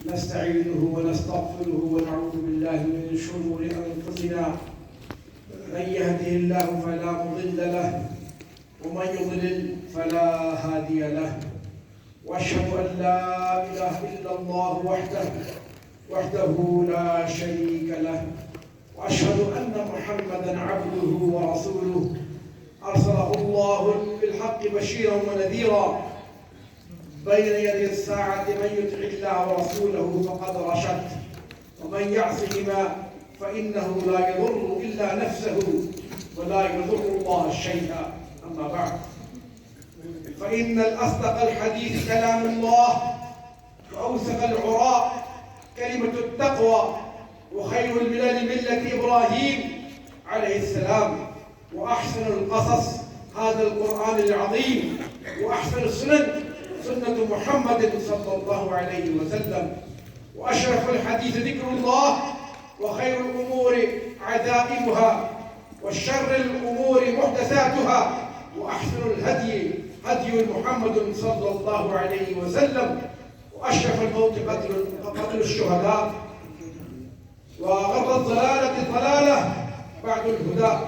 نستعينه ونستغفره ونعوذ بالله من شرور أنفسنا. من يهده الله فلا مضل له ومن يضلل فلا هادي له. وأشهد أن لا إله إلا الله وحده لا شريك له. وأشهد أن محمدا عبده ورسوله أرسله الله بالحق بشيرا ونذيرا بين يدي الساعة. من يطع الله ورسوله فقد رشد ومن يعصهما فإنه لا يضر إلا نفسه ولا يضر الله شيئا. أما بعد، فإن الأصدق الحديث كلام الله، وأوثق العراء كلمة التقوى، وخير الملل ملة إبراهيم عليه السلام، وأحسن القصص هذا القرآن العظيم، وأحسن السنن سنة محمد صلى الله عليه وسلم، وأشرف الحديث ذكر الله، وخير الأمور عزائمها، وشر الأمور محدثاتها، وأحسن الهدي هدي محمد صلى الله عليه وسلم، وأشرف الموت قتل الشهداء، وغر الضلالة ضلالة بعد الهدى،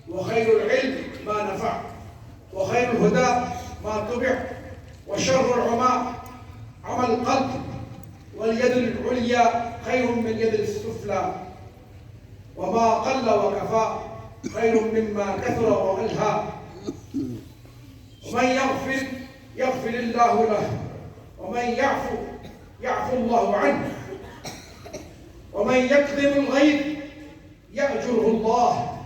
وخير العلم ما نفع، وخير الهدى ما تبع، وشر العمى عمى القلب، واليد العليا خير من اليد السفلى، وما قل وكفى خير مما كثر وألهى. ومن يغفر الله له، ومن يعفو الله عنه، ومن يكظم الغيظ يأجره الله،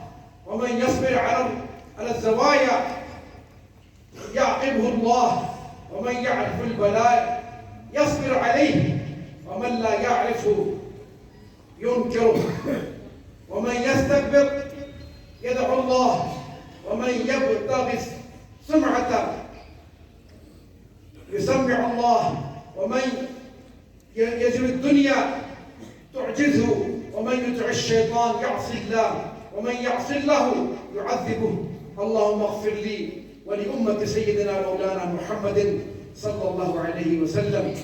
ومن يصبر على الزوايا يعقبه الله، ومن يعرف البلاء يصبر عليه، ومن لا يعرفه ينكره، ومن يستكبر يدعو الله، ومن يبتغي سمعة يسمع الله، ومن يجر الدنيا تعجزه، ومن يطع الشيطان يعصي الله، ومن يعصي الله يعذبه. اللهم اغفر لي ولأمة سيدنا مولانا محمد صلى الله عليه وسلم.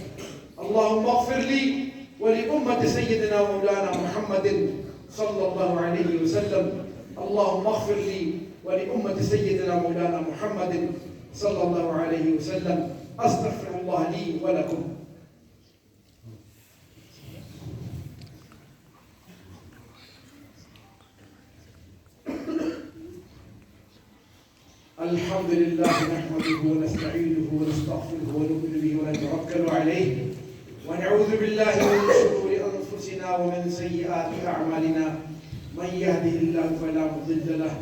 اللهم اغفر لي ولأمة سيدنا مولانا محمد صلى الله عليه وسلم. اللهم اغفر لي ولأمة سيدنا مولانا محمد صلى الله عليه وسلم. أستغفر الله لي ولكم. الحمد لله نحمده ونستعينه ونستغفره ونؤمن به ونتوكل عليه، ونعوذ بالله من شرور أنفسنا ومن سيئات أعمالنا. من يهده الله فلا مضل له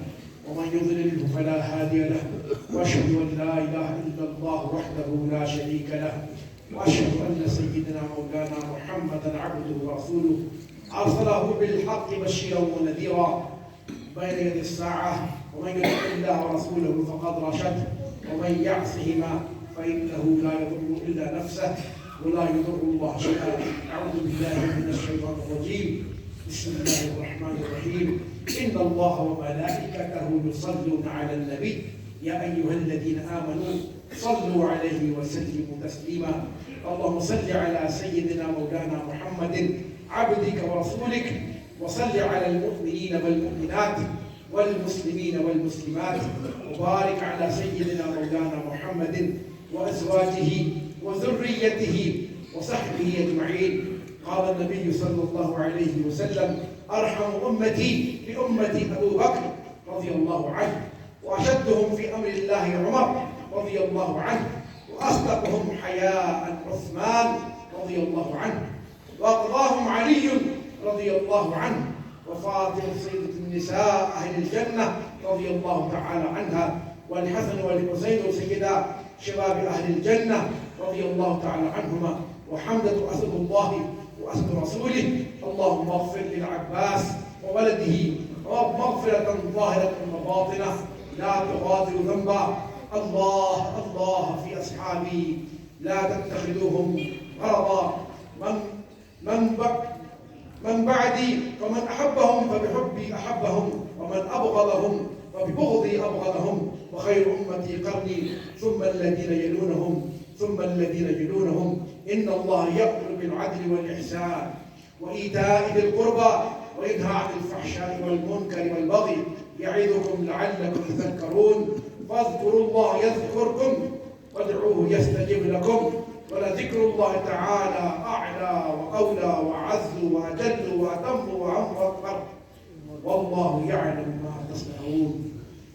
ومن يضلله فلا هادي له. وأشهد أن لا إله إلا الله وحده لا شريك له. وأشهد أن سيدنا مولانا محمدا عبده ورسوله أرسله بالحق بشيرا ونذيرا بين يدي الساعة. ومن يطع الله ورسوله فقد رشد ومن يعصهما فإنه لا يضر إلا نفسه ولا يضر الله شيئا. أعوذ بالله من الشيطان الرجيم. بسم الله الرحمن الرحيم. إن الله وملائكته يصلون على النبي يا أيها الذين آمنوا صلوا عليه وسلموا تسليما. اللهم صل على سيدنا مولانا محمد عبدك ورسولك، وصل على المؤمنين والمؤمنات والمسلمين والمسلمات، وبارك على سيدنا مولانا محمد وأزواجه وذريته وصحبه أجمعين. قال النبي صلى الله عليه وسلم: أرحم أمتي بأمتي أبو بكر رضي الله عنه، وأشدهم في أمر الله عمر رضي الله عنه، وأصدقهم حياء عثمان رضي الله عنه، وأقضاهم علي رضي الله عنه، وفاطمة سيدة النساء أهل الجنة رضي الله تعالى عنها، والحسن والحسين سيدا شباب أهل الجنة رضي الله تعالى عنهما، وحمدة أسد الله وأسد رسوله. اللهم اغفر للعباس وولده مغفرة ظاهرة وباطنة لا تغادر ذنبا. الله في أصحابي لا تتخذوهم غرضا. من بعدي فمن أحبهم فبحبي أحبهم، ومن أبغضهم فببغضي أبغضهم. وخير أمتي قرني ثم الذين يلونهم ثم الذين يلونهم. إن الله يأمر بالعدل والإحسان وإيتاء ذي القربى وينهى عن الفحشاء والمنكر والبغي يعظكم لعلكم تذكرون فاذكروا الله يذكركم وادعوه يستجب لكم ولذكر الله تعالى أعلى وأولى وأعز وأجل وأتم وأعم وأكبر والله يعلم ما تصنعون.